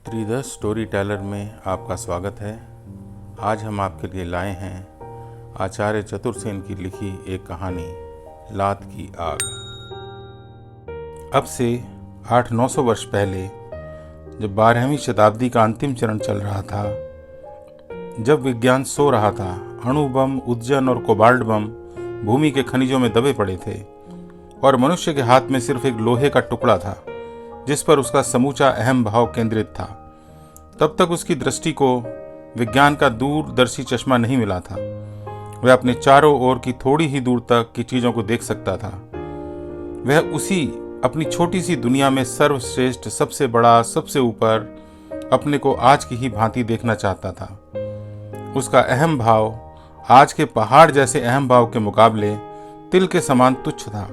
त्रिदश story teller में आपका स्वागत है। आज हम आपके लिए लाए हैं आचार्य चतुरसेन की लिखी एक कहानी, लात की आग। अब से 800-900 वर्ष पहले, जब 12वीं शताब्दी का अंतिम चरण चल रहा था, जब विज्ञान सो रहा था, अणु बम, उद्जन और कोबाल्ट बम भूमि के खनिजों में दबे पड़े थे और मनुष्य के हाथ में सिर्फ एक लोहे का टुकड़ा था जिस पर उसका समूचा अहम भाव केंद्रित था। तब तक उसकी दृष्टि को विज्ञान का दूरदर्शी चश्मा नहीं मिला था। वह अपने चारों ओर की थोड़ी ही दूर तक की चीजों को देख सकता था। वह उसी अपनी छोटी सी दुनिया में सर्वश्रेष्ठ, सबसे बड़ा, सबसे ऊपर अपने को आज की ही भांति देखना चाहता था। उसका अहम भाव आज के पहाड़ जैसे अहम भाव के मुकाबले तिल के समान तुच्छ था,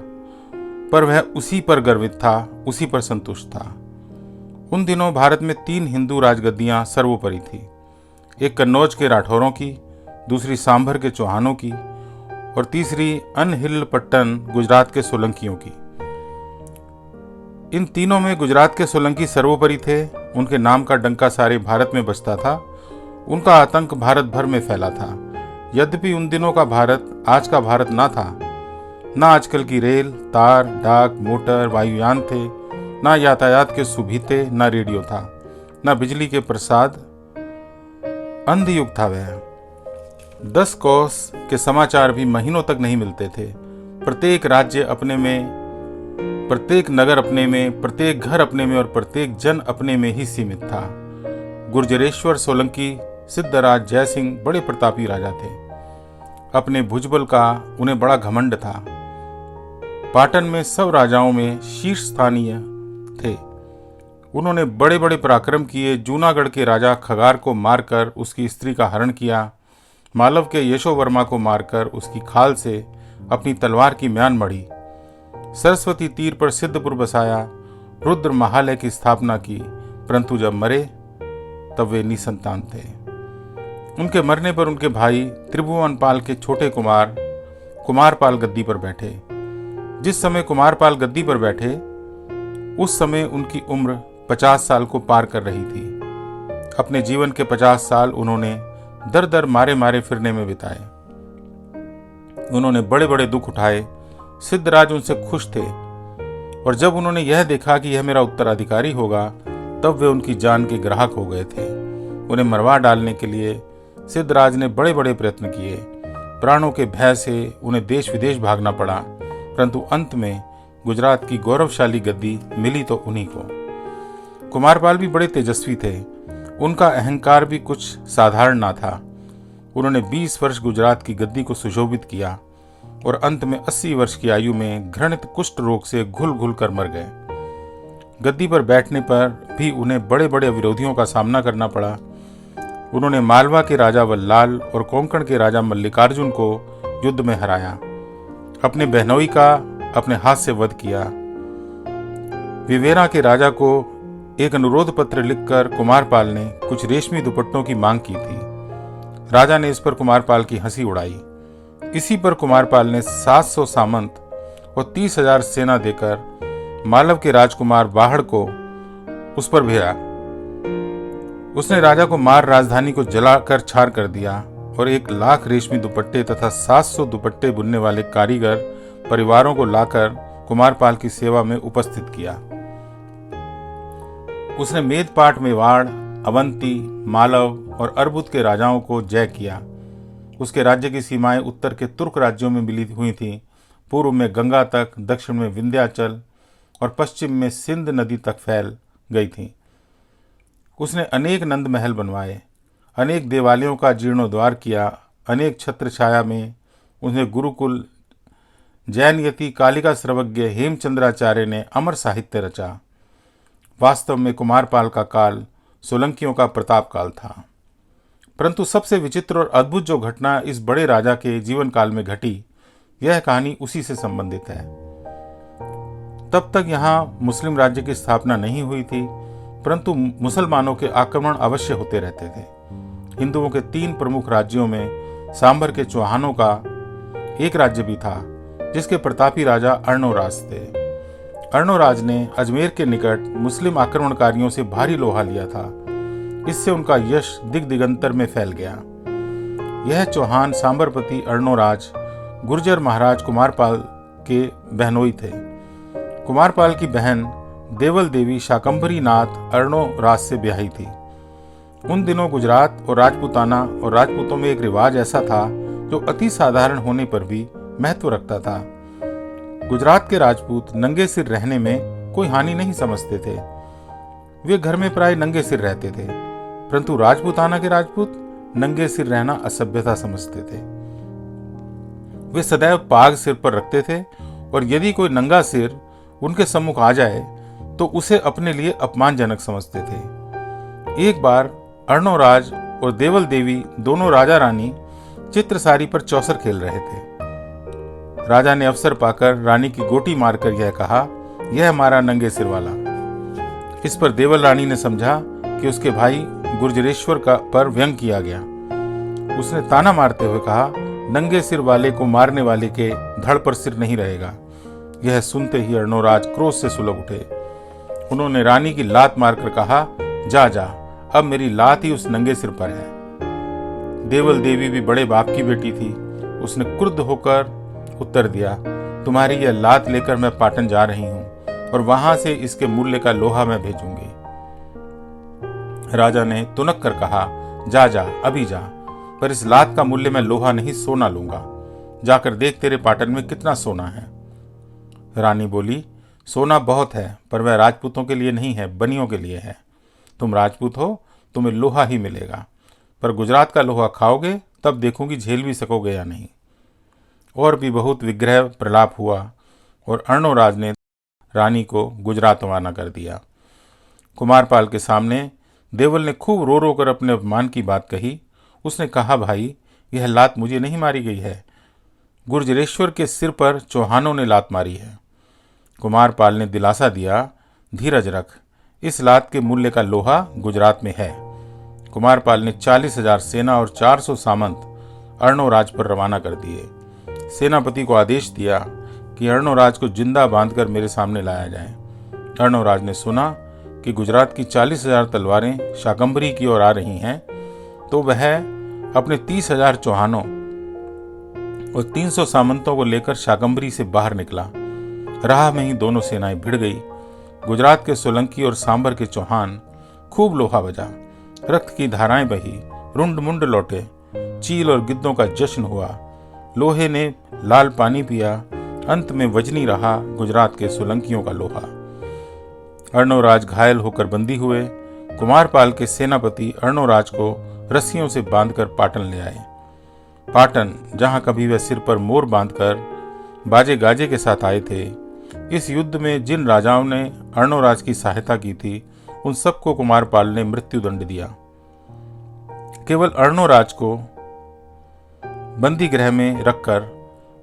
पर वह उसी पर गर्वित था, उसी पर संतुष्ट था। उन दिनों भारत में 3 हिंदू राजगद्दियां सर्वोपरि थी। एक कन्नौज के राठौरों की, दूसरी सांभर के चौहानों की और तीसरी अनहिलपट्टन गुजरात के सोलंकियों की। इन तीनों में गुजरात के सोलंकी सर्वोपरि थे। उनके नाम का डंका सारे भारत में बजता था। उनका आतंक भारत भर में फैला था। यद्यपि उन दिनों का भारत आज का भारत ना था। ना आजकल की रेल, तार, डाक, मोटर, वायुयान थे, ना यातायात के सुभीते, ना रेडियो था, ना बिजली के प्रसाद। अंधयुग था वह। 10 कोस के समाचार भी महीनों तक नहीं मिलते थे। प्रत्येक राज्य अपने में, प्रत्येक नगर अपने में, प्रत्येक घर अपने में और प्रत्येक जन अपने में ही सीमित था। गुर्जरेश्वर सोलंकी सिद्धराज जयसिंह बड़े प्रतापी राजा थे। अपने भुजबल का उन्हें बड़ा घमंड था। पाटन में सब राजाओं में शीर्ष स्थानीय थे। उन्होंने बड़े बड़े पराक्रम किए। जूनागढ़ के राजा खगार को मारकर उसकी स्त्री का हरण किया। मालव के यशोवर्मा को मारकर उसकी खाल से अपनी तलवार की म्यान मढ़ी। सरस्वती तीर पर सिद्धपुर बसाया। रुद्र महालय की स्थापना की, परंतु जब मरे तब वे निसंतान थे। उनके मरने पर उनके भाई त्रिभुवनपाल के छोटे कुमार कुमारपाल गद्दी पर बैठे। जिस समय कुमारपाल गद्दी पर बैठे, उस समय उनकी उम्र 50 साल को पार कर रही थी। अपने जीवन के 50 साल उन्होंने दर दर मारे मारे फिरने में बिताए। उन्होंने बड़े बड़े दुख उठाए। सिद्धराज उनसे खुश थे और जब उन्होंने यह देखा कि यह मेरा उत्तराधिकारी होगा, तब वे उनकी जान के ग्राहक हो गए थे। उन्हें मरवा डालने के लिए सिद्धराज ने बड़े बड़े प्रयत्न किए। प्राणों के भय से उन्हें देश विदेश भागना पड़ा, परंतु अंत में गुजरात की गौरवशाली गद्दी मिली तो उन्हीं को। कुमारपाल भी बड़े तेजस्वी थे। उनका अहंकार भी कुछ साधारण ना था। उन्होंने 20 वर्ष गुजरात की गद्दी को सुशोभित किया और अंत में 80 वर्ष की आयु में घृणित कुष्ठ रोग से घुल घुल कर मर गए। गद्दी पर बैठने पर भी उन्हें बड़े बड़े विरोधियों का सामना करना पड़ा। उन्होंने मालवा के राजा वल्लाल और कोंकण के राजा मल्लिकार्जुन को युद्ध में हराया। अपने बहनोई का अपने हाथ से वध किया। विवेरा के राजा को एक अनुरोध पत्र लिखकर कुमारपाल ने कुछ रेशमी दुपट्टों की मांग की थी। राजा ने इस पर कुमारपाल की हंसी उड़ाई। इसी पर कुमारपाल ने 700 सामंत और 30,000 सेना देकर मालव के राजकुमार बाहड़ को उस पर भेजा। उसने राजा को मार राजधानी को जलाकर छार कर दिया और 1 लाख रेशमी दुपट्टे तथा 700 दुपट्टे बुनने वाले कारीगर परिवारों को लाकर कुमारपाल की सेवा में उपस्थित किया। उसने मेदपाट, मेवाड़, अवंती, मालव और अर्बुद के राजाओं को जय किया। उसके राज्य की सीमाएं उत्तर के तुर्क राज्यों में मिली हुई थीं, पूर्व में गंगा तक, दक्षिण में विंध्याचल और पश्चिम में सिंध नदी तक फैल गई थीं। उसने अनेक नंद महल बनवाए, अनेक देवालयों का जीर्णोद्धार किया। अनेक छत्र छाया में उन्हें गुरुकुल, जैनयति, कालिका सर्वज्ञ हेमचंद्राचार्य ने अमर साहित्य रचा। वास्तव में कुमारपाल का काल सोलंकियों का प्रताप काल था। परंतु सबसे विचित्र और अद्भुत जो घटना इस बड़े राजा के जीवन काल में घटी, यह कहानी उसी से संबंधित है। तब तक यहाँ मुस्लिम राज्य की स्थापना नहीं हुई थी, परंतु मुसलमानों के आक्रमण अवश्य होते रहते थे। हिंदुओं के 3 प्रमुख राज्यों में सांभर के चौहानों का एक राज्य भी था, जिसके प्रतापी राजा अर्णोराज थे। अर्णोराज ने अजमेर के निकट मुस्लिम आक्रमणकारियों से भारी लोहा लिया था। इससे उनका यश दिग दिगंतर में फैल गया। यह चौहान सांबरपति अर्णोराज गुर्जर महाराज कुमारपाल के बहनोई थे। कुमारपाल की बहन देवल देवी शाकंभरी नाथ अर्णोराज से ब्याही थी। उन दिनों गुजरात और राजपूताना और राजपूतों में एक रिवाज ऐसा था जो अति साधारण होने पर भी महत्व रखता था। गुजरात के राजपूत नंगे सिर रहने में कोई हानि नहीं समझते थे। वे घर में प्राय नंगे सिर रहते थे, परंतु राजपूताना के राजपूत नंगे सिर रहना असभ्यता समझते थे। वे सदैव पाग सिर पर रखते थे और यदि कोई नंगा सिर उनके सम्मुख आ जाए तो उसे अपने लिए अपमानजनक समझते थे। एक बार अर्णोराज और देवल देवी दोनों राजा रानी चित्रसारी पर चौसर खेल रहे थे। राजा ने अवसर पाकर रानी की गोटी मारकर यह कहा, यह हमारा नंगे सिर वाला। इस पर देवल रानी ने समझा कि उसके भाई गुर्जरेश्वर का पर व्यंग किया गया। उसने ताना मारते हुए कहा, नंगे सिर वाले को मारने वाले के धड़ पर सिर नहीं रहेगा। यह सुनते ही अर्णोराज क्रोध से सुलग उठे। उन्होंने रानी की लात मारकर कहा, जा जा, अब मेरी लात ही उस नंगे सिर पर है। देवल देवी भी बड़े बाप की बेटी थी। उसने क्रुद्ध होकर उत्तर दिया, तुम्हारी यह लात लेकर मैं पाटन जा रही हूं और वहां से इसके मूल्य का लोहा मैं भेजूंगी। राजा ने तुनक कर कहा, जा जा, अभी जा, पर इस लात का मूल्य मैं लोहा नहीं सोना लूंगा। जाकर देख तेरे पाटन में कितना सोना है। रानी बोली, सोना बहुत है, पर वह राजपूतों के लिए नहीं है, बनियों के लिए है। तुम राजपूत हो, तुम्हें लोहा ही मिलेगा, पर गुजरात का लोहा खाओगे तब देखूंगी झेल भी सकोगे या नहीं। और भी बहुत विग्रह प्रलाप हुआ और अर्णोराज ने रानी को गुजरात रवाना कर दिया। कुमारपाल के सामने देवल ने खूब रो रो कर अपने अपमान की बात कही। उसने कहा, भाई, यह लात मुझे नहीं मारी गई है, गुर्जरेश्वर के सिर पर चौहानों ने लात मारी है। कुमारपाल ने दिलासा दिया, धीरज रख, इस लात के मूल्य का लोहा गुजरात में है। कुमारपाल ने 40,000 सेना और 400 सामंत अर्णोराज पर रवाना कर दिए। सेनापति को आदेश दिया कि अर्णोराज को जिंदा बांधकर मेरे सामने लाया जाए। अर्णोराज ने सुना कि गुजरात की 40,000 तलवारें शाकंभरी की ओर आ रही हैं, तो वह अपने 30,000 चौहानों और 300 सामंतों को लेकर शाकंभरी से बाहर निकला। राह में ही दोनों सेनाएं भिड़ गई। गुजरात के सोलंकी और सांबर के चौहान खूब लोहा बजा, रक्त की धाराएं बही, रुंड मुंड लौटे, चील और गिद्धों का जश्न हुआ। लोहे ने लाल पानी पिया, अंत में वजनी रहा गुजरात के सोलंकियों का लोहा। अर्णोराज घायल होकर बंदी हुए। कुमारपाल के सेनापति अर्णोराज को रस्सियों से बांधकर पाटन ले आए। पाटन, जहां कभी वह सिर पर मोर बांधकर बाजे गाजे के साथ आए थे। इस युद्ध में जिन राजाओं ने अर्णोराज की सहायता की थी, उन सबको कुमारपाल ने मृत्यु दंड दिया। केवल अर्णोराज को बंदी गृह में रखकर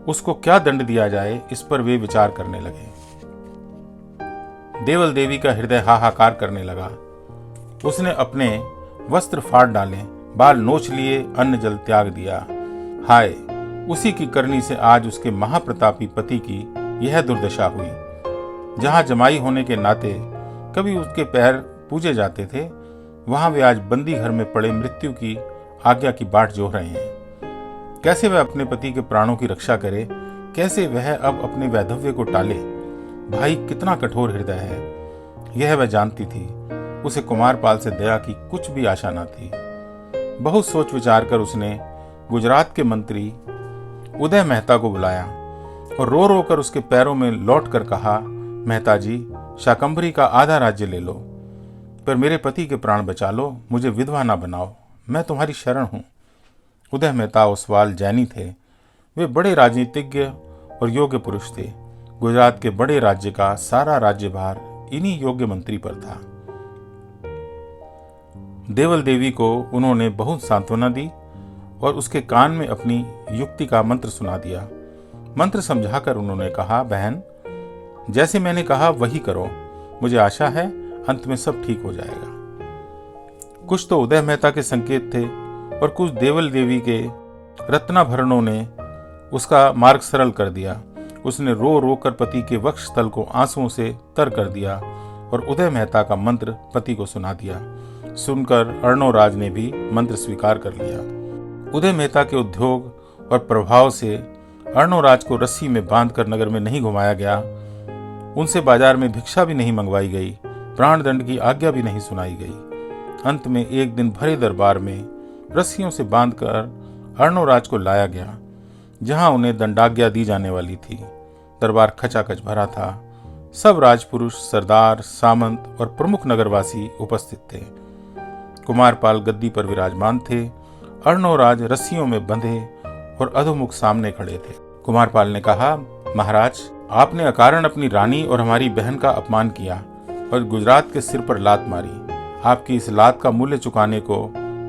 उसको क्या दंड दिया जाए, इस पर वे विचार करने लगे। देवल देवी का हृदय हाहाकार करने लगा। उसने अपने वस्त्र फाड़ डाले, बाल नोच लिए, अन्न जल त्याग दिया। हाय, उसी की करनी से आज उसके महाप्रतापी पति की यह दुर्दशा हुई। जहां जमाई होने के नाते कभी उसके पैर पूजे जाते थे, वहां वे आज बंदी घर में पड़े मृत्यु की आज्ञा की बाट जोह रहे हैं। कैसे वह अपने पति के प्राणों की रक्षा करे, कैसे वह अब अपने वैधव्य को टाले। भाई कितना कठोर हृदय है, यह वह जानती थी। उसे कुमारपाल से दया की कुछ भी आशा न थी। बहुत सोच विचार कर उसने गुजरात के मंत्री उदय मेहता को बुलाया और रो रो कर उसके पैरों में लौट कर कहा, मेहता जी, शाकंभरी का आधा राज्य ले लो, पर मेरे पति के प्राण बचा लो, मुझे विधवा ना बनाओ, मैं तुम्हारी शरण हूं। उदय मेहता ओसवाल जैनी थे। वे बड़े राजनीतिज्ञ और योग्य पुरुष थे। गुजरात के बड़े राज्य का सारा राज्यभार इन्हीं योग्य मंत्री पर था। देवल देवी को उन्होंने बहुत सांत्वना दी और उसके कान में अपनी युक्ति का मंत्र सुना दिया। मंत्र समझाकर उन्होंने कहा, बहन, जैसे मैंने कहा वही करो, मुझे आशा है अंत में सब ठीक हो जाएगा। कुछ तो उदय मेहता के संकेत थे और कुछ देवल देवी के रत्नाभरणों ने उसका मार्ग सरल कर दिया। उसने रो रो कर पति के वक्ष स्थल को आंसुओं से तर कर दिया और उदय मेहता का मंत्र पति को सुना दिया। सुनकर अर्णोराज ने भी मंत्र स्वीकार कर लिया। उदय मेहता के उद्योग और प्रभाव से अर्णोराज को रस्सी में बांधकर नगर में नहीं घुमाया गया, उनसे बाजार में भिक्षा भी नहीं मंगवाई गई, प्राण दंड की आज्ञा भी नहीं सुनाई गई। अंत में एक दिन भरे दरबार में रस्सियों से बांधकर अर्णोराज को लाया गया, जहां उन्हें दंडाज्ञा दी जाने वाली थी। दरबार खचाखच भरा था। सब राजपुरुष, सरदार, सामंत और प्रमुख नगरवासी उपस्थित थे। कुमारपाल गद्दी पर विराजमान थे। अर्णोराज रस्सियों में बंधे और अधोमुख सामने खड़े थे। कुमारपाल ने कहा, महाराज, आपने अकारण अपनी रानी और हमारी बहन का अपमान किया और गुजरात के सिर पर लात मारी। आपकी इस लात का मूल्य चुकाने को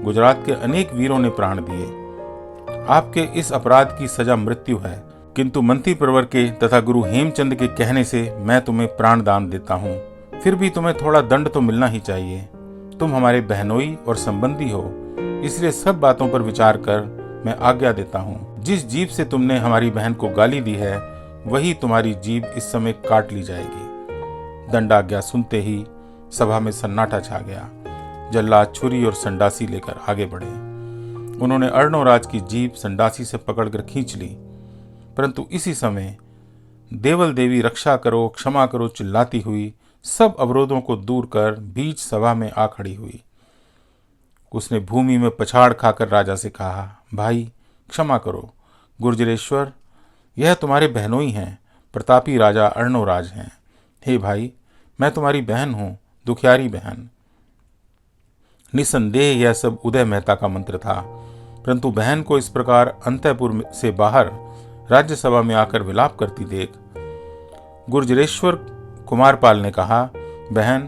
गुजरात के अनेक वीरों ने प्राण दिए। आपके इस अपराध की सजा मृत्यु है, किंतु मंत्री प्रवर के तथा गुरु हेमचंद के कहने से मैं तुम्हें प्राण दान देता हूँ। फिर भी तुम्हें थोड़ा दंड तो मिलना ही चाहिए। तुम हमारे बहनोई और संबंधी हो, इसलिए सब बातों पर विचार कर मैं आज्ञा देता हूँ। जिस जीभ से तुमने हमारी बहन को गाली दी है, वही तुम्हारी जीभ इस समय काट ली जाएगी। दंडाज्ञा सुनते ही सभा में सन्नाटा छा गया। जल्लाद छुरी और संडासी लेकर आगे बढ़े। उन्होंने अर्णोराज की जीभ संडासी से पकड़कर खींच ली, परंतु इसी समय देवल देवी रक्षा करो, क्षमा करो चिल्लाती हुई सब अवरोधों को दूर कर बीच सभा में आ खड़ी हुई। उसने भूमि में पछाड़ खाकर राजा से कहा, भाई क्षमा करो, गुर्जरेश्वर, यह तुम्हारे बहनोई हैं, प्रतापी राजा अर्णोराज हैं। हे भाई, मैं तुम्हारी बहन हूं, दुखियारी बहन। निसंदेह यह सब उदय मेहता का मंत्र था, परंतु बहन को इस प्रकार अंतःपुर से बाहर राज्यसभा में आकर विलाप करती देख गुर्जरेश्वर कुमारपाल ने कहा, बहन,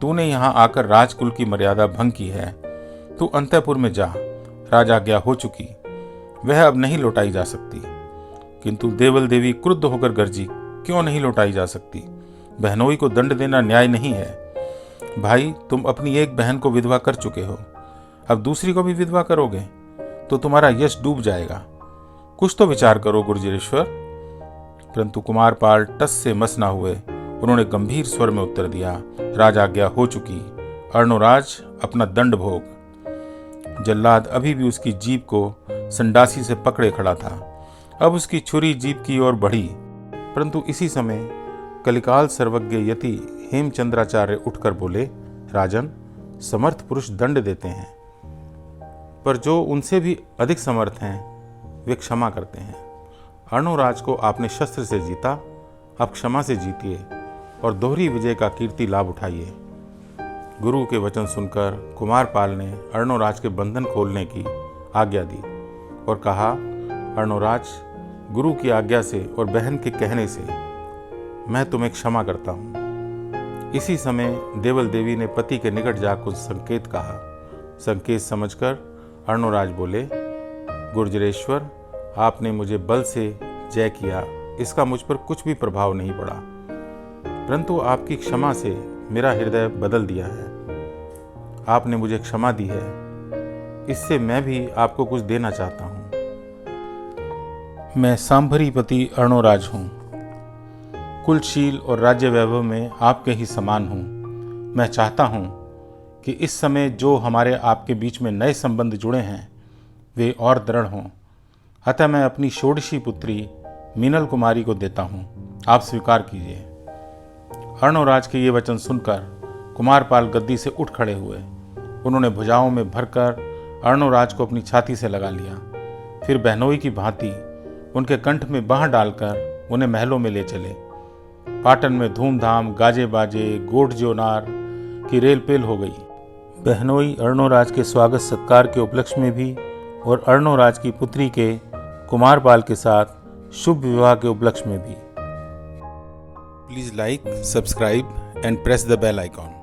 तूने यहाँ आकर राजकुल की मर्यादा भंग की है। तू अंतःपुर में जा, राजाज्ञा हो चुकी, वह अब नहीं लौटाई जा सकती। किंतु देवल देवी क्रुद्ध होकर गरजी, क्यों नहीं लौटाई जा सकती? बहनोई को दंड देना न्याय नहीं है। भाई, तुम अपनी एक बहन को विधवा कर चुके हो, अब दूसरी को भी विधवा करोगे तो तुम्हारा यश डूब जाएगा। कुछ तो विचार करो गुर्जरेश्वर। परंतु कुमारपाल टस से मस न हुए। उन्होंने गंभीर स्वर में उत्तर दिया, राजाज्ञा हो चुकी, अर्णोराज अपना दंड भोग। जल्लाद अभी भी उसकी जीभ को संडासी से पकड़े खड़ा था। अब उसकी छुरी जीभ की ओर बढ़ी, परंतु इसी समय कलिकाल सर्वज्ञ यति हेमचंद्राचार्य उठकर बोले, राजन, समर्थ पुरुष दंड देते हैं, पर जो उनसे भी अधिक समर्थ हैं वे क्षमा करते हैं। अर्णोराज को आपने शस्त्र से जीता, अब क्षमा से जीतिए और दोहरी विजय का कीर्ति लाभ उठाइए। गुरु के वचन सुनकर कुमारपाल ने अर्णोराज के बंधन खोलने की आज्ञा दी और कहा, अर्णोराज, गुरु की आज्ञा से और बहन के कहने से मैं तुम्हें क्षमा करता हूँ। इसी समय देवल देवी ने पति के निकट जा कुछ संकेत कहा। संकेत समझकर अर्णोराज बोले, गुर्जरेश्वर, आपने मुझे बल से जय किया, इसका मुझ पर कुछ भी प्रभाव नहीं पड़ा, परंतु आपकी क्षमा से मेरा हृदय बदल दिया है। आपने मुझे क्षमा दी है, इससे मैं भी आपको कुछ देना चाहता हूँ। मैं सांभरीपति अर्णोराज हूँ, कुलशील और राज्य वैभव में आपके ही समान हूँ। मैं चाहता हूँ कि इस समय जो हमारे आपके बीच में नए संबंध जुड़े हैं वे और दृढ़ हों। अतः मैं अपनी षोडशी पुत्री मीनल कुमारी को देता हूँ, आप स्वीकार कीजिए। अर्णोराज के ये वचन सुनकर कुमारपाल गद्दी से उठ खड़े हुए। उन्होंने भुजाओं में भरकर अर्णोराज को अपनी छाती से लगा लिया। फिर बहनोई की भांति उनके कंठ में बाँह डालकर उन्हें महलों में ले चले। पाटन में धूमधाम, गाजे बाजे, गोठ जोनार की रेलपेल हो गई। बहनोई अर्णोराज के स्वागत सत्कार के उपलक्ष्य में भी और अर्णोराज की पुत्री के कुमारपाल के साथ शुभ विवाह के उपलक्ष्य में भी। Please like, subscribe and press the bell icon.